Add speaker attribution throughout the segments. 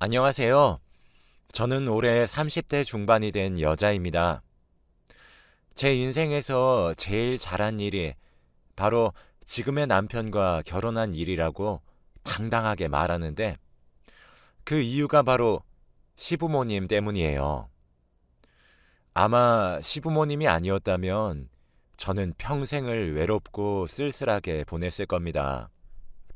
Speaker 1: 안녕하세요. 저는 올해 30대 중반이 된 여자입니다. 제 인생에서 제일 잘한 일이 바로 지금의 남편과 결혼한 일이라고 당당하게 말하는데 그 이유가 바로 시부모님 때문이에요. 아마 시부모님이 아니었다면 저는 평생을 외롭고 쓸쓸하게 보냈을 겁니다.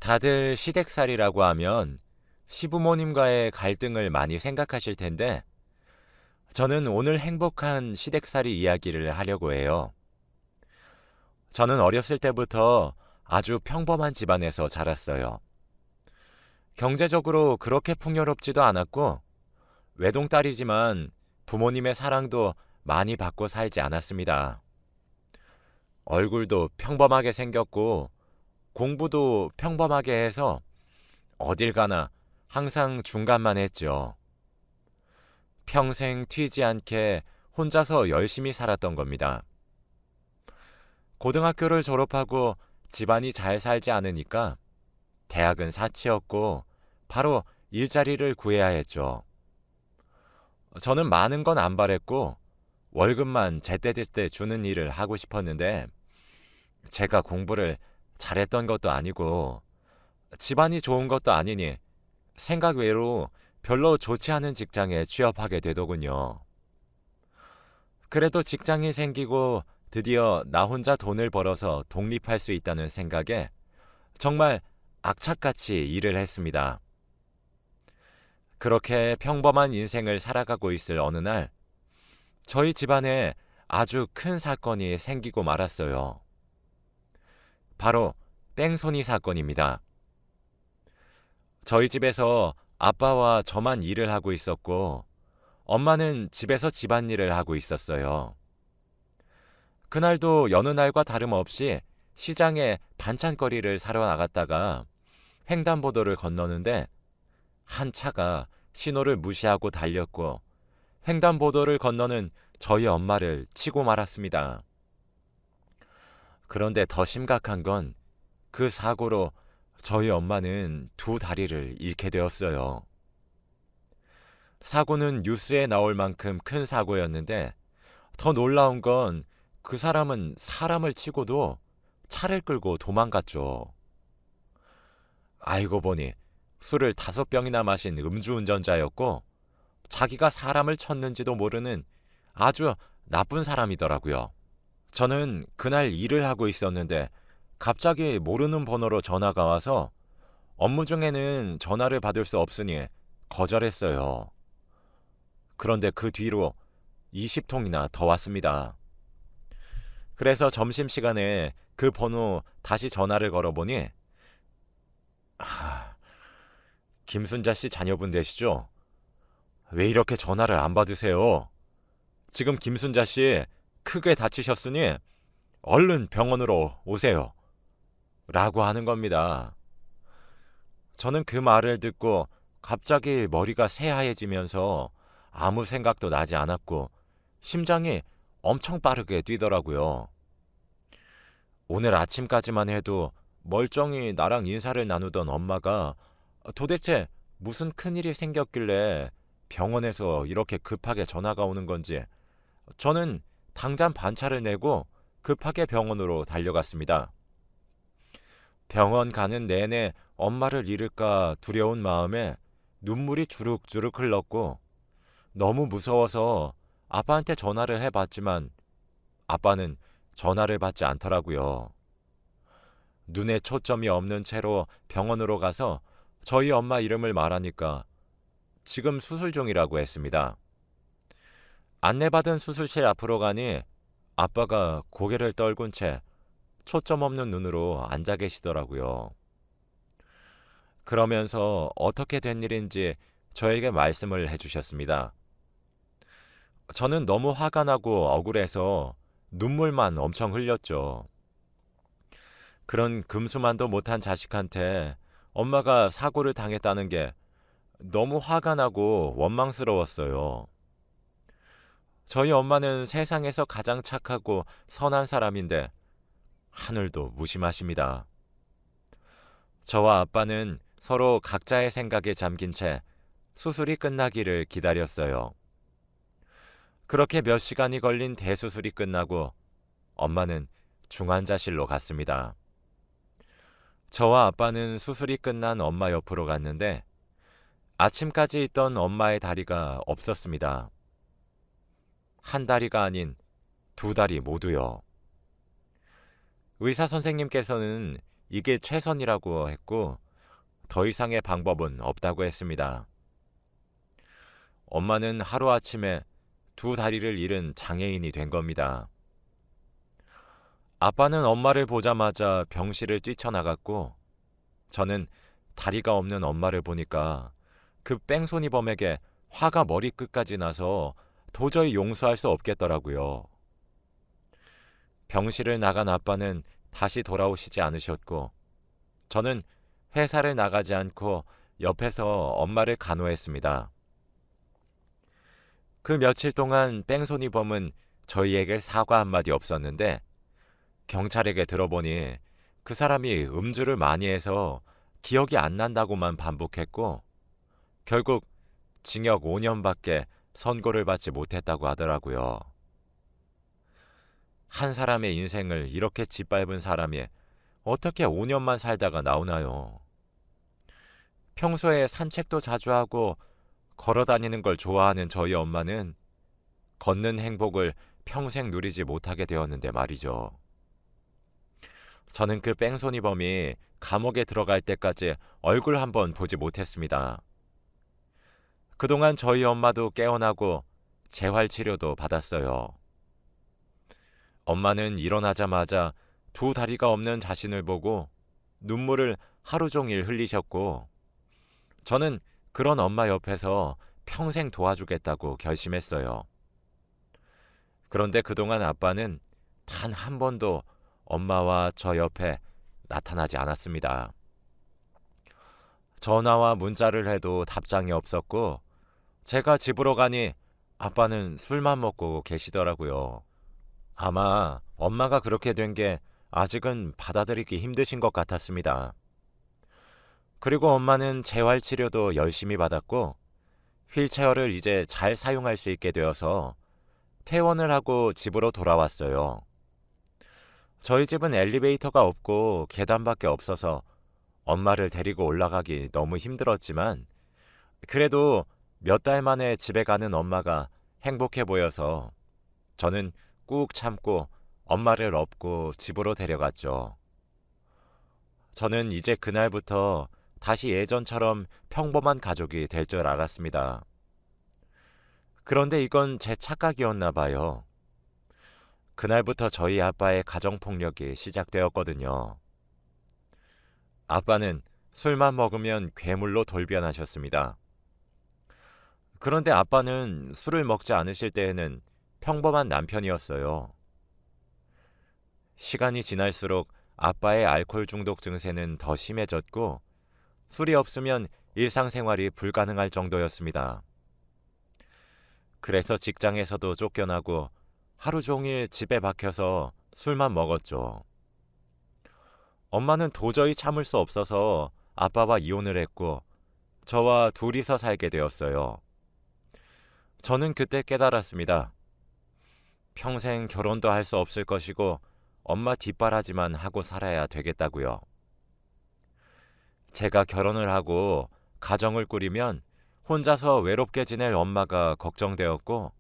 Speaker 1: 다들 시댁살이라고 하면 시부모님과의 갈등을 많이 생각하실 텐데 저는 오늘 행복한 시댁살이 이야기를 하려고 해요. 저는 어렸을 때부터 아주 평범한 집안에서 자랐어요. 경제적으로 그렇게 풍요롭지도 않았고, 외동딸이지만 부모님의 사랑도 많이 받고 살지 않았습니다. 얼굴도 평범하게 생겼고, 공부도 평범하게 해서 어딜 가나 항상 중간만 했죠. 평생 튀지 않게 혼자서 열심히 살았던 겁니다. 고등학교를 졸업하고 집안이 잘 살지 않으니까 대학은 사치였고 바로 일자리를 구해야 했죠. 저는 많은 건 안 바랬고 월급만 제때제때 주는 일을 하고 싶었는데 제가 공부를 잘했던 것도 아니고 집안이 좋은 것도 아니니 생각 외로 별로 좋지 않은 직장에 취업하게 되더군요. 그래도 직장이 생기고 드디어 나 혼자 돈을 벌어서 독립할 수 있다는 생각에 정말 악착같이 일을 했습니다. 그렇게 평범한 인생을 살아가고 있을 어느 날 저희 집안에 아주 큰 사건이 생기고 말았어요. 바로 뺑소니 사건입니다. 저희 집에서 아빠와 저만 일을 하고 있었고 엄마는 집에서 집안일을 하고 있었어요. 그날도 여느 날과 다름없이 시장에 반찬거리를 사러 나갔다가 횡단보도를 건너는데 한 차가 신호를 무시하고 달렸고 횡단보도를 건너는 저희 엄마를 치고 말았습니다. 그런데 더 심각한 건 그 사고로 저희 엄마는 두 다리를 잃게 되었어요. 사고는 뉴스에 나올 만큼 큰 사고였는데 더 놀라운 건 그 사람은 사람을 치고도 차를 끌고 도망갔죠. 알고 보니 술을 5병이나 마신 음주운전자였고 자기가 사람을 쳤는지도 모르는 아주 나쁜 사람이더라고요. 저는 그날 일을 하고 있었는데 갑자기 모르는 번호로 전화가 와서 업무 중에는 전화를 받을 수 없으니 거절했어요. 그런데 그 뒤로 20통이나 더 왔습니다. 그래서 점심시간에 그 번호 다시 전화를 걸어보니 김순자 씨 자녀분 되시죠? 왜 이렇게 전화를 안 받으세요? 지금 김순자 씨 크게 다치셨으니 얼른 병원으로 오세요. 라고 하는 겁니다. 저는 그 말을 듣고 갑자기 머리가 새하얘지면서 아무 생각도 나지 않았고 심장이 엄청 빠르게 뛰더라고요. 오늘 아침까지만 해도 멀쩡히 나랑 인사를 나누던 엄마가 도대체 무슨 큰일이 생겼길래 병원에서 이렇게 급하게 전화가 오는 건지 저는 당장 반차를 내고 급하게 병원으로 달려갔습니다. 병원 가는 내내 엄마를 잃을까 두려운 마음에 눈물이 주룩주룩 흘렀고 너무 무서워서 아빠한테 전화를 해봤지만 아빠는 전화를 받지 않더라고요. 눈에 초점이 없는 채로 병원으로 가서 저희 엄마 이름을 말하니까 지금 수술 중이라고 했습니다. 안내받은 수술실 앞으로 가니 아빠가 고개를 떨군 채 초점 없는 눈으로 앉아 계시더라고요. 그러면서 어떻게 된 일인지 저에게 말씀을 해주셨습니다. 저는 너무 화가 나고 억울해서 눈물만 엄청 흘렸죠. 그런 금수만도 못한 자식한테 엄마가 사고를 당했다는 게 너무 화가 나고 원망스러웠어요. 저희 엄마는 세상에서 가장 착하고 선한 사람인데 하늘도 무심하십니다. 저와 아빠는 서로 각자의 생각에 잠긴 채 수술이 끝나기를 기다렸어요. 그렇게 몇 시간이 걸린 대수술이 끝나고 엄마는 중환자실로 갔습니다. 저와 아빠는 수술이 끝난 엄마 옆으로 갔는데 아침까지 있던 엄마의 다리가 없었습니다. 한 다리가 아닌 두 다리 모두요. 의사 선생님께서는 이게 최선이라고 했고 더 이상의 방법은 없다고 했습니다. 엄마는 하루아침에 두 다리를 잃은 장애인이 된 겁니다. 아빠는 엄마를 보자마자 병실을 뛰쳐나갔고 저는 다리가 없는 엄마를 보니까 그 뺑소니범에게 화가 머리끝까지 나서 도저히 용서할 수 없겠더라고요. 병실을 나간 아빠는 다시 돌아오시지 않으셨고 저는 회사를 나가지 않고 옆에서 엄마를 간호했습니다. 그 며칠 동안 뺑소니범은 저희에게 사과 한마디 없었는데 경찰에게 들어보니 그 사람이 음주를 많이 해서 기억이 안 난다고만 반복했고 결국 징역 5년밖에 선고를 받지 못했다고 하더라고요. 한 사람의 인생을 이렇게 짓밟은 사람이 어떻게 5년만 살다가 나오나요? 평소에 산책도 자주 하고 걸어 다니는 걸 좋아하는 저희 엄마는 걷는 행복을 평생 누리지 못하게 되었는데 말이죠. 저는 그 뺑소니범이 감옥에 들어갈 때까지 얼굴 한번 보지 못했습니다. 그동안 저희 엄마도 깨어나고 재활치료도 받았어요. 엄마는 일어나자마자 두 다리가 없는 자신을 보고 눈물을 하루 종일 흘리셨고 저는 그런 엄마 옆에서 평생 도와주겠다고 결심했어요. 그런데 그동안 아빠는 단 한 번도 엄마와 저 옆에 나타나지 않았습니다. 전화와 문자를 해도 답장이 없었고 제가 집으로 가니 아빠는 술만 먹고 계시더라고요. 아마 엄마가 그렇게 된 게 아직은 받아들이기 힘드신 것 같았습니다. 그리고 엄마는 재활치료도 열심히 받았고 휠체어를 이제 잘 사용할 수 있게 되어서 퇴원을 하고 집으로 돌아왔어요. 저희 집은 엘리베이터가 없고 계단밖에 없어서 엄마를 데리고 올라가기 너무 힘들었지만 그래도 몇 달 만에 집에 가는 엄마가 행복해 보여서 저는 꾹 참고 엄마를 업고 집으로 데려갔죠. 저는 이제 그날부터 다시 예전처럼 평범한 가족이 될 줄 알았습니다. 그런데 이건 제 착각이었나 봐요. 그날부터 저희 아빠의 가정폭력이 시작되었거든요. 아빠는 술만 먹으면 괴물로 돌변하셨습니다. 그런데 아빠는 술을 먹지 않으실 때에는 평범한 남편이었어요. 시간이 지날수록 아빠의 알코올 중독 증세는 더 심해졌고 술이 없으면 일상생활이 불가능할 정도였습니다. 그래서 직장에서도 쫓겨나고 하루 종일 집에 박혀서 술만 먹었죠. 엄마는 도저히 참을 수 없어서 아빠와 이혼을 했고 저와 둘이서 살게 되었어요. 저는 그때 깨달았습니다. 평생 결혼도 할 수 없을 것이고 엄마 뒷바라지만 하고 살아야 되겠다고요. 제가 결혼을 하고 가정을 꾸리면 혼자서 외롭게 지낼 엄마가 걱정되었고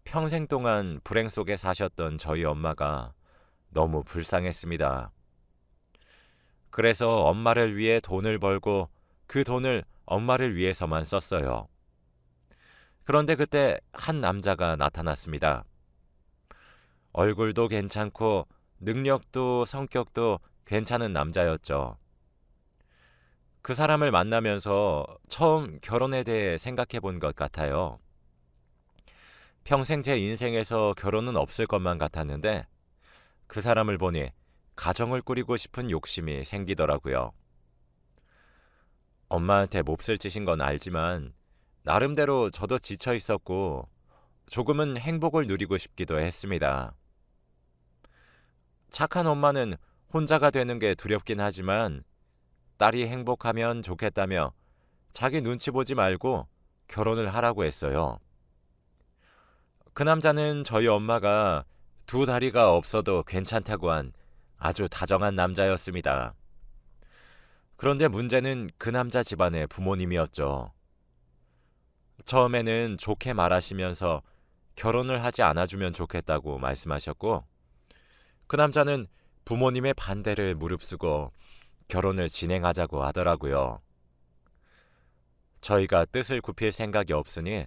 Speaker 1: 평생 동안 불행 속에 사셨던 저희 엄마가 너무 불쌍했습니다. 그래서 엄마를 위해 돈을 벌고 그 돈을 엄마를 위해서만 썼어요. 그런데 그때 한 남자가 나타났습니다. 얼굴도 괜찮고 능력도 성격도 괜찮은 남자였죠. 그 사람을 만나면서 처음 결혼에 대해 생각해 본 것 같아요. 평생 제 인생에서 결혼은 없을 것만 같았는데 그 사람을 보니 가정을 꾸리고 싶은 욕심이 생기더라고요. 엄마한테 몹쓸 짓인 건 알지만 나름대로 저도 지쳐 있었고 조금은 행복을 누리고 싶기도 했습니다. 착한 엄마는 혼자가 되는 게 두렵긴 하지만 딸이 행복하면 좋겠다며 자기 눈치 보지 말고 결혼을 하라고 했어요. 그 남자는 저희 엄마가 두 다리가 없어도 괜찮다고 한 아주 다정한 남자였습니다. 그런데 문제는 그 남자 집안의 부모님이었죠. 처음에는 좋게 말하시면서 결혼을 하지 않아주면 좋겠다고 말씀하셨고, 그 남자는 부모님의 반대를 무릅쓰고 결혼을 진행하자고 하더라고요. 저희가 뜻을 굽힐 생각이 없으니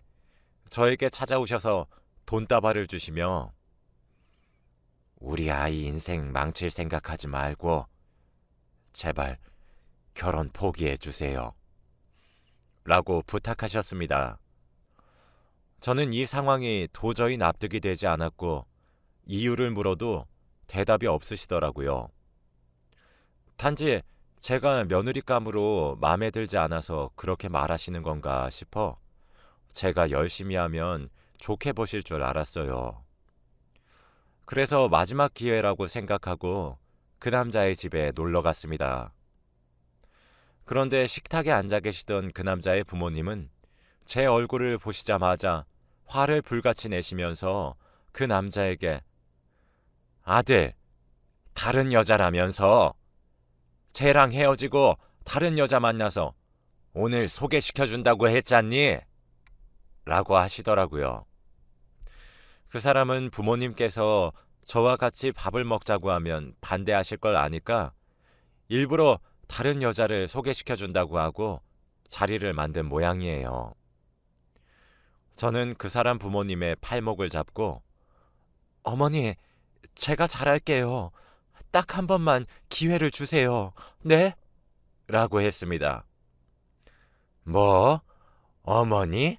Speaker 1: 저에게 찾아오셔서 돈다발을 주시며 우리 아이 인생 망칠 생각하지 말고 제발 결혼 포기해 주세요. 라고 부탁하셨습니다. 저는 이 상황이 도저히 납득이 되지 않았고 이유를 물어도 대답이 없으시더라고요. 단지 제가 며느리감으로 마음에 들지 않아서 그렇게 말하시는 건가 싶어 제가 열심히 하면 좋게 보실 줄 알았어요. 그래서 마지막 기회라고 생각하고 그 남자의 집에 놀러 갔습니다. 그런데 식탁에 앉아 계시던 그 남자의 부모님은 제 얼굴을 보시자마자 화를 불같이 내시면서 그 남자에게 아들, 다른 여자라면서 쟤랑 헤어지고 다른 여자 만나서 오늘 소개시켜준다고 했잖니? 라고 하시더라고요. 그 사람은 부모님께서 저와 같이 밥을 먹자고 하면 반대하실 걸 아니까 일부러 다른 여자를 소개시켜준다고 하고 자리를 만든 모양이에요. 저는 그 사람 부모님의 팔목을 잡고 어머니, 제가 잘할게요. 딱 한 번만 기회를 주세요. 네? 라고 했습니다. 뭐? 어머니?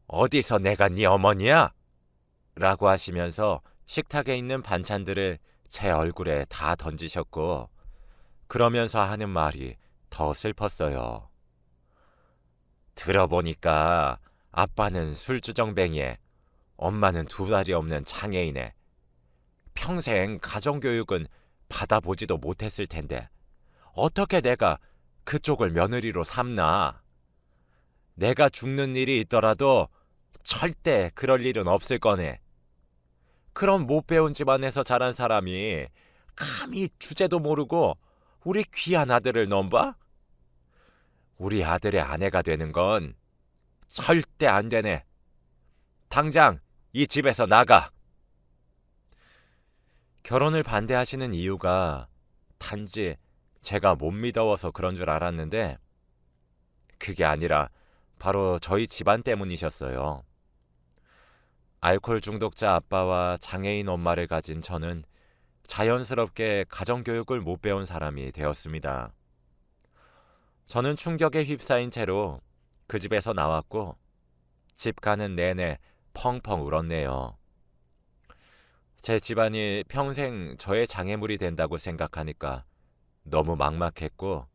Speaker 1: 어디서 내가 네 어머니야? 라고 하시면서 식탁에 있는 반찬들을 제 얼굴에 다 던지셨고 그러면서 하는 말이 더 슬펐어요. 들어보니까 아빠는 술주정뱅이에 엄마는 두 다리 없는 장애인에 평생 가정교육은 받아보지도 못했을 텐데 어떻게 내가 그쪽을 며느리로 삼나? 내가 죽는 일이 있더라도 절대 그럴 일은 없을 거네. 그럼 못 배운 집안에서 자란 사람이 감히 주제도 모르고 우리 귀한 아들을 넘봐? 우리 아들의 아내가 되는 건 절대 안 되네. 당장 이 집에서 나가. 결혼을 반대하시는 이유가 단지 제가 못 믿어서 그런 줄 알았는데 그게 아니라 바로 저희 집안 때문이셨어요. 알코올 중독자 아빠와 장애인 엄마를 가진 저는 자연스럽게 가정교육을 못 배운 사람이 되었습니다. 저는 충격에 휩싸인 채로 그 집에서 나왔고 집 가는 내내 펑펑 울었네요. 제 집안이 평생 저의 장애물이 된다고 생각하니까 너무 막막했고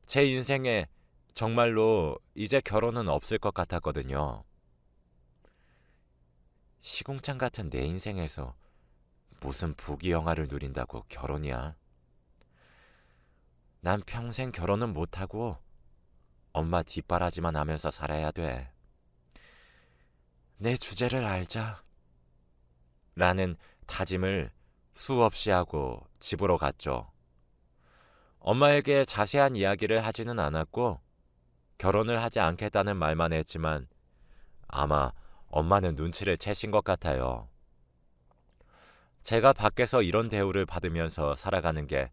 Speaker 1: 제 인생에 정말로 이제 결혼은 없을 것 같았거든요. 시궁창 같은 내 인생에서 무슨 부귀영화를 누린다고 결혼이야? 난 평생 결혼은 못하고 엄마 뒷바라지만 하면서 살아야 돼. 내 주제를 알자. 라는 다짐을 수없이 하고 집으로 갔죠. 엄마에게 자세한 이야기를 하지는 않았고 결혼을 하지 않겠다는 말만 했지만 아마 엄마는 눈치를 채신 것 같아요. 제가 밖에서 이런 대우를 받으면서 살아가는 게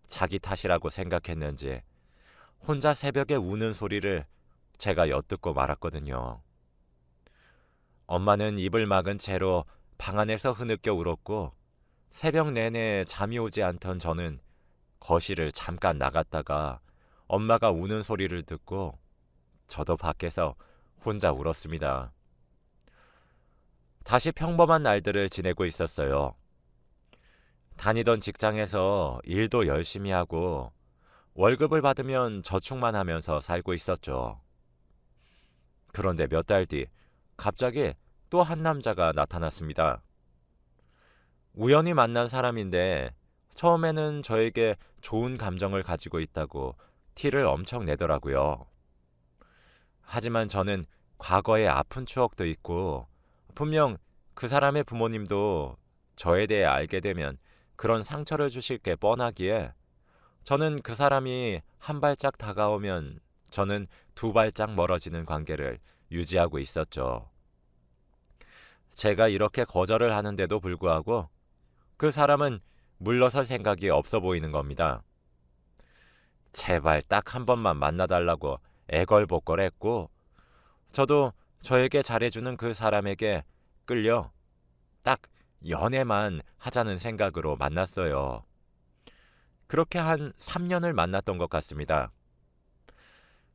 Speaker 1: 자기 탓이라고 생각했는지 혼자 새벽에 우는 소리를 제가 엿듣고 말았거든요. 엄마는 입을 막은 채로 방 안에서 흐느껴 울었고 새벽 내내 잠이 오지 않던 저는 거실을 잠깐 나갔다가 엄마가 우는 소리를 듣고 저도 밖에서 혼자 울었습니다. 다시 평범한 날들을 지내고 있었어요. 다니던 직장에서 일도 열심히 하고 월급을 받으면 저축만 하면서 살고 있었죠. 그런데 몇 달 뒤 갑자기 또 한 남자가 나타났습니다. 우연히 만난 사람인데 처음에는 저에게 좋은 감정을 가지고 있다고 티를 엄청 내더라고요. 하지만 저는 과거의 아픈 추억도 있고 분명 그 사람의 부모님도 저에 대해 알게 되면 그런 상처를 주실 게 뻔하기에 저는 그 사람이 한 발짝 다가오면 저는 두 발짝 멀어지는 관계를 유지하고 있었죠. 제가 이렇게 거절을 하는데도 불구하고 그 사람은 물러설 생각이 없어 보이는 겁니다. 제발 딱 한 번만 만나달라고 애걸복걸했고 저도 저에게 잘해주는 그 사람에게 끌려 딱 연애만 하자는 생각으로 만났어요. 그렇게 한 3년을 만났던 것 같습니다.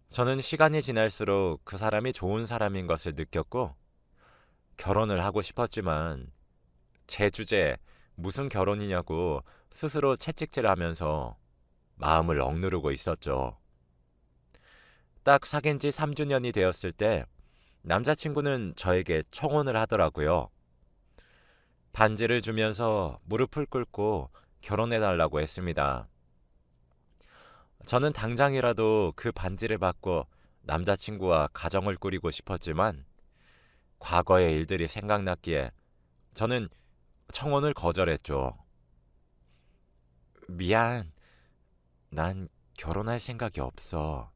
Speaker 1: 저는 시간이 지날수록 그 사람이 좋은 사람인 것을 느꼈고 결혼을 하고 싶었지만 제 주제에 무슨 결혼이냐고 스스로 채찍질하면서 마음을 억누르고 있었죠. 딱 사귄 지 3주년이 되었을 때 남자친구는 저에게 청혼을 하더라고요. 반지를 주면서 무릎을 꿇고 결혼해달라고 했습니다. 저는 당장이라도 그 반지를 받고 남자친구와 가정을 꾸리고 싶었지만 과거의 일들이 생각났기에 저는 청혼을 거절했죠. 미안, 난 결혼할 생각이 없어.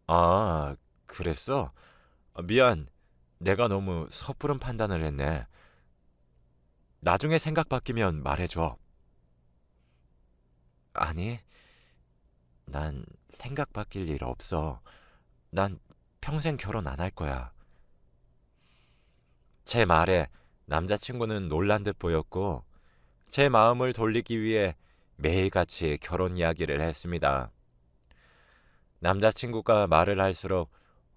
Speaker 1: 아, 그랬어? 미안, 내가 너무 섣부른 판단을 했네. 나중에 생각 바뀌면 말해줘. 아니, 난 생각 바뀔 일 없어. 난 평생 결혼 안 할 거야. 제 말에 남자친구는 놀란 듯 보였고 제 마음을 돌리기 위해 매일같이 결혼 이야기를 했습니다. 남자친구가 말을 할수록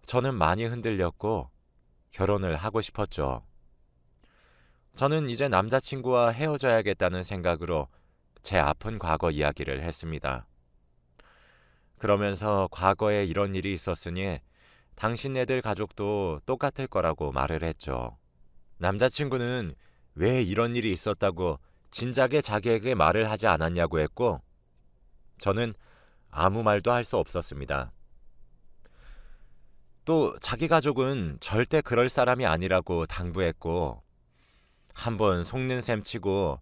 Speaker 1: 저는 많이 흔들렸고 결혼을 하고 싶었죠. 저는 이제 남자친구와 헤어져야겠다는 생각으로 제 아픈 과거 이야기를 했습니다. 그러면서 과거에 이런 일이 있었으니 당신네들 가족도 똑같을 거라고 말을 했죠. 남자친구는 왜 이런 일이 있었다고 진작에 자기에게 말을 하지 않았냐고 했고 저는 아무 말도 할 수 없었습니다. 또 자기 가족은 절대 그럴 사람이 아니라고 당부했고 한번 속는 셈 치고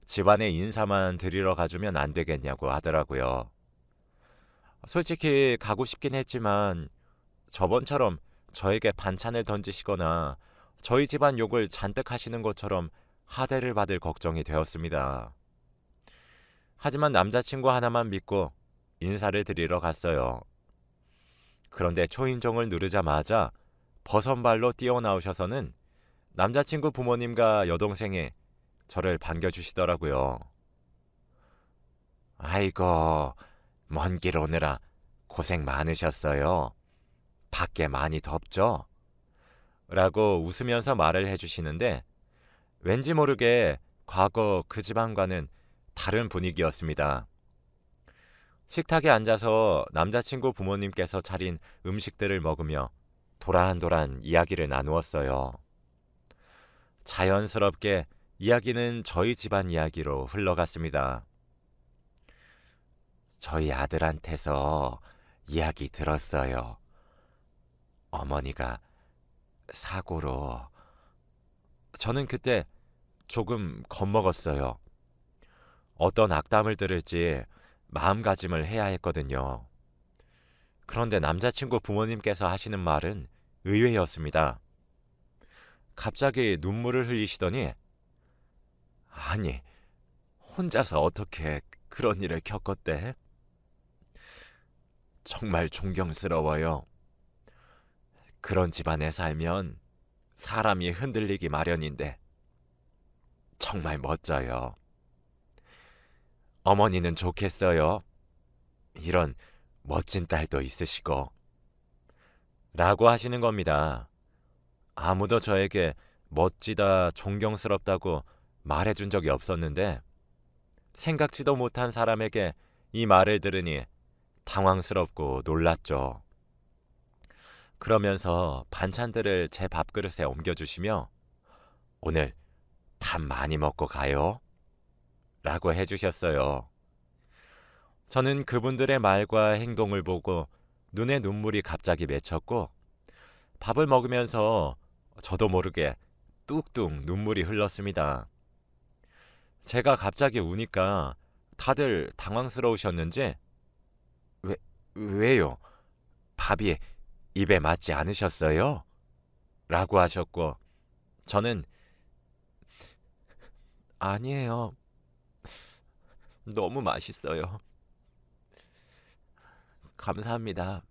Speaker 1: 집안에 인사만 드리러 가주면 안 되겠냐고 하더라고요. 솔직히 가고 싶긴 했지만 저번처럼 저에게 반찬을 던지시거나 저희 집안 욕을 잔뜩 하시는 것처럼 하대를 받을 걱정이 되었습니다. 하지만 남자친구 하나만 믿고 인사를 드리러 갔어요. 그런데 초인종을 누르자마자 버선발로 뛰어나오셔서는 남자친구 부모님과 여동생이 저를 반겨주시더라고요. 아이고, 먼 길 오느라 고생 많으셨어요. 밖에 많이 덥죠? 라고 웃으면서 말을 해주시는데 왠지 모르게 과거 그 집안과는 다른 분위기였습니다. 식탁에 앉아서 남자친구 부모님께서 차린 음식들을 먹으며 도란도란 이야기를 나누었어요. 자연스럽게 이야기는 저희 집안 이야기로 흘러갔습니다. 저희 아들한테서 이야기 들었어요. 어머니가 사고로. 저는 그때 조금 겁먹었어요. 어떤 악담을 들을지 마음가짐을 해야 했거든요. 그런데 남자친구 부모님께서 하시는 말은 의외였습니다. 갑자기 눈물을 흘리시더니 아니, 혼자서 어떻게 그런 일을 겪었대? 정말 존경스러워요. 그런 집안에 살면 사람이 흔들리기 마련인데 정말 멋져요. 어머니는 좋겠어요. 이런 멋진 딸도 있으시고. 라고 하시는 겁니다. 아무도 저에게 멋지다, 존경스럽다고 말해준 적이 없었는데 생각지도 못한 사람에게 이 말을 들으니 당황스럽고 놀랐죠. 그러면서 반찬들을 제 밥그릇에 옮겨주시며 오늘 밥 많이 먹고 가요. 라고 해주셨어요. 저는 그분들의 말과 행동을 보고 눈에 눈물이 갑자기 맺혔고 밥을 먹으면서 저도 모르게 뚝뚝 눈물이 흘렀습니다. 제가 갑자기 우니까 다들 당황스러우셨는지 왜, 왜요? 밥이 입에 맞지 않으셨어요? 라고 하셨고 저는 아니에요. 너무 맛있어요. 감사합니다.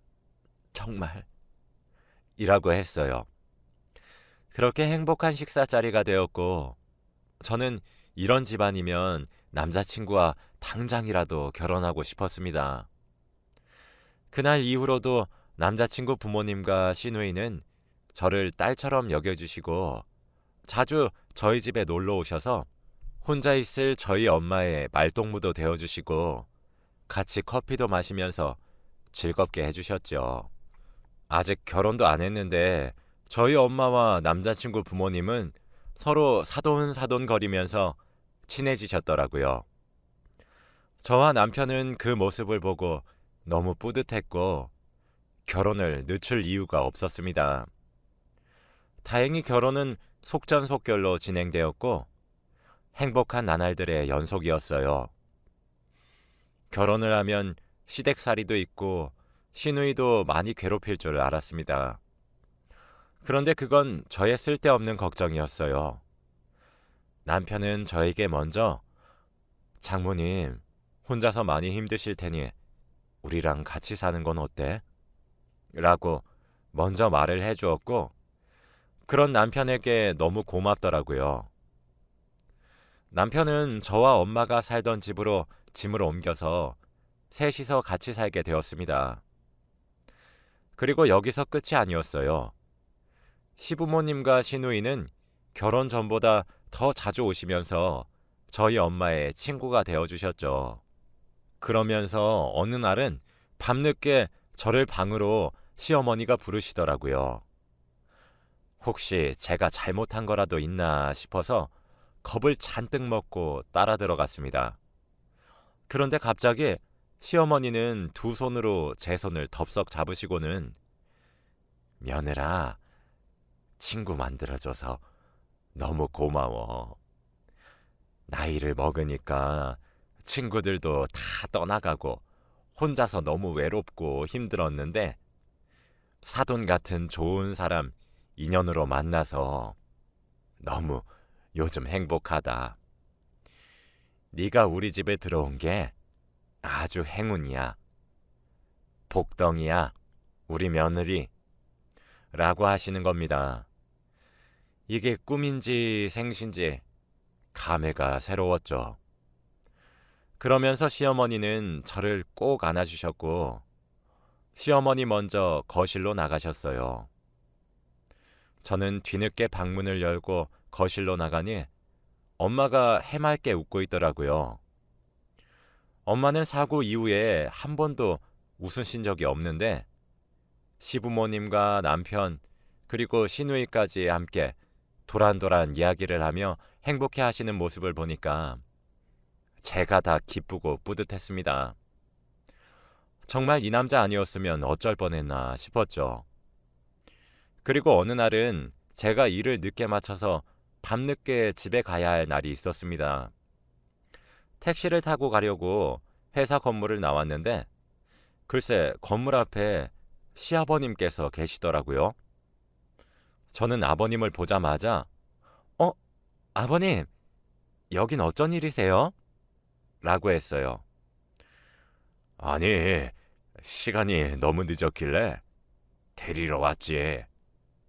Speaker 1: 정말. 이라고 했어요. 그렇게 행복한 식사 자리가 되었고 저는 이런 집안이면 남자친구와 당장이라도 결혼하고 싶었습니다. 그날 이후로도 남자친구 부모님과 시누이는 저를 딸처럼 여겨주시고 자주 저희 집에 놀러 오셔서 혼자 있을 저희 엄마의 말동무도 되어주시고 같이 커피도 마시면서 즐겁게 해주셨죠. 아직 결혼도 안 했는데 저희 엄마와 남자친구 부모님은 서로 사돈사돈거리면서 친해지셨더라고요. 저와 남편은 그 모습을 보고 너무 뿌듯했고 결혼을 늦출 이유가 없었습니다. 다행히 결혼은 속전속결로 진행되었고 행복한 나날들의 연속이었어요. 결혼을 하면 시댁살이도 있고 시누이도 많이 괴롭힐 줄 알았습니다. 그런데 그건 저의 쓸데없는 걱정이었어요. 남편은 저에게 먼저 장모님, 혼자서 많이 힘드실 테니 우리랑 같이 사는 건 어때? 라고 먼저 말을 해주었고 그런 남편에게 너무 고맙더라고요. 남편은 저와 엄마가 살던 집으로 짐을 옮겨서 셋이서 같이 살게 되었습니다. 그리고 여기서 끝이 아니었어요. 시부모님과 시누이는 결혼 전보다 더 자주 오시면서 저희 엄마의 친구가 되어주셨죠. 그러면서 어느 날은 밤늦게 저를 방으로 시어머니가 부르시더라고요. 혹시 제가 잘못한 거라도 있나 싶어서 겁을 잔뜩 먹고 따라 들어갔습니다. 그런데 갑자기 시어머니는 두 손으로 제 손을 덥석 잡으시고는 며느라, 친구 만들어줘서 너무 고마워. 나이를 먹으니까 친구들도 다 떠나가고 혼자서 너무 외롭고 힘들었는데 사돈 같은 좋은 사람 인연으로 만나서 너무 요즘 행복하다. 네가 우리 집에 들어온 게 아주 행운이야. 복덩이야. 우리 며느리. 라고 하시는 겁니다. 이게 꿈인지 생신지 감회가 새로웠죠. 그러면서 시어머니는 저를 꼭 안아주셨고 시어머니 먼저 거실로 나가셨어요. 저는 뒤늦게 방문을 열고 거실로 나가니 엄마가 해맑게 웃고 있더라고요. 엄마는 사고 이후에 한 번도 웃으신 적이 없는데 시부모님과 남편 그리고 시누이까지 함께 도란도란 이야기를 하며 행복해 하시는 모습을 보니까 제가 다 기쁘고 뿌듯했습니다. 정말 이 남자 아니었으면 어쩔 뻔했나 싶었죠. 그리고 어느 날은 제가 일을 늦게 마쳐서 밤늦게 집에 가야 할 날이 있었습니다. 택시를 타고 가려고 회사 건물을 나왔는데 글쎄 건물 앞에 시아버님께서 계시더라고요. 저는 아버님을 보자마자 아버님, 여긴 어쩐 일이세요? 라고 했어요. 아니, 시간이 너무 늦었길래 데리러 왔지.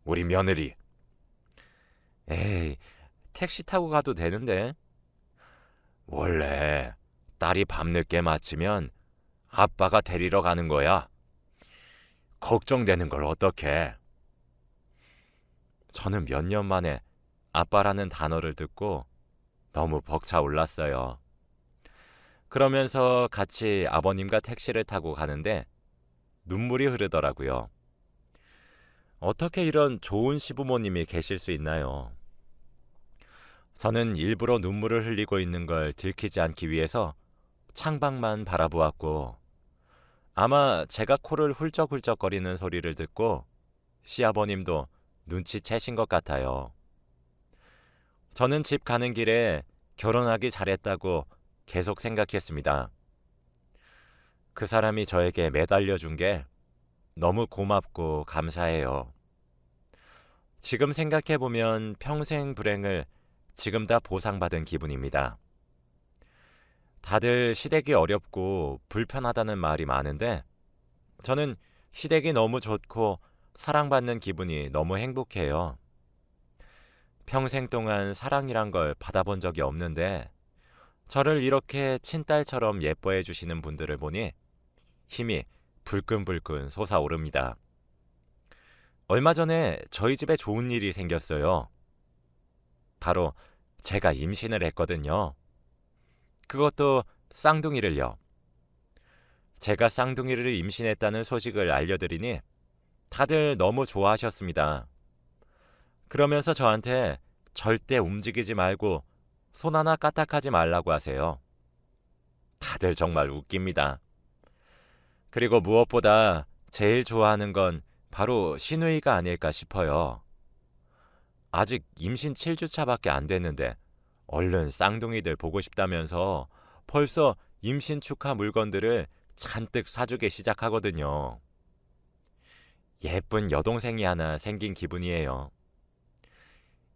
Speaker 1: 우리 며느리. 에이, 택시 타고 가도 되는데. 원래 딸이 밤늦게 마치면 아빠가 데리러 가는 거야. 걱정되는 걸 어떡해. 저는 몇 년 만에 아빠라는 단어를 듣고 너무 벅차올랐어요. 그러면서 같이 아버님과 택시를 타고 가는데 눈물이 흐르더라고요. 어떻게 이런 좋은 시부모님이 계실 수 있나요? 저는 일부러 눈물을 흘리고 있는 걸 들키지 않기 위해서 창밖만 바라보았고 아마 제가 코를 훌쩍훌쩍거리는 소리를 듣고 시아버님도 눈치채신 것 같아요. 저는 집 가는 길에 결혼하기 잘했다고 계속 생각했습니다. 그 사람이 저에게 매달려 준 게 너무 고맙고 감사해요. 지금 생각해보면 평생 불행을 지금 다 보상받은 기분입니다. 다들 시댁이 어렵고 불편하다는 말이 많은데 저는 시댁이 너무 좋고 사랑받는 기분이 너무 행복해요. 평생 동안 사랑이란 걸 받아본 적이 없는데 저를 이렇게 친딸처럼 예뻐해 주시는 분들을 보니 힘이 불끈불끈 솟아오릅니다. 얼마 전에 저희 집에 좋은 일이 생겼어요. 바로 제가 임신을 했거든요. 그것도 쌍둥이를요. 제가 쌍둥이를 임신했다는 소식을 알려드리니 다들 너무 좋아하셨습니다. 그러면서 저한테 절대 움직이지 말고 손 하나 까딱하지 말라고 하세요. 다들 정말 웃깁니다. 그리고 무엇보다 제일 좋아하는 건 바로 시누이가 아닐까 싶어요. 아직 임신 7주차밖에 안 됐는데 얼른 쌍둥이들 보고 싶다면서 벌써 임신 축하 물건들을 잔뜩 사주기 시작하거든요. 예쁜 여동생이 하나 생긴 기분이에요.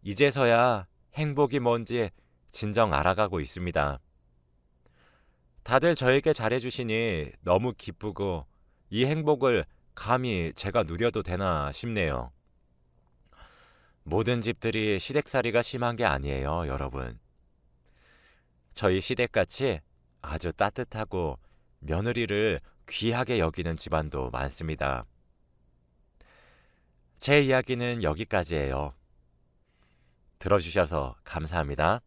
Speaker 1: 이제서야 행복이 뭔지 진정 알아가고 있습니다. 다들 저에게 잘해주시니 너무 기쁘고 이 행복을 감히 제가 누려도 되나 싶네요. 모든 집들이 시댁살이가 심한 게 아니에요, 여러분. 저희 시댁같이 아주 따뜻하고 며느리를 귀하게 여기는 집안도 많습니다. 제 이야기는 여기까지예요. 들어주셔서 감사합니다.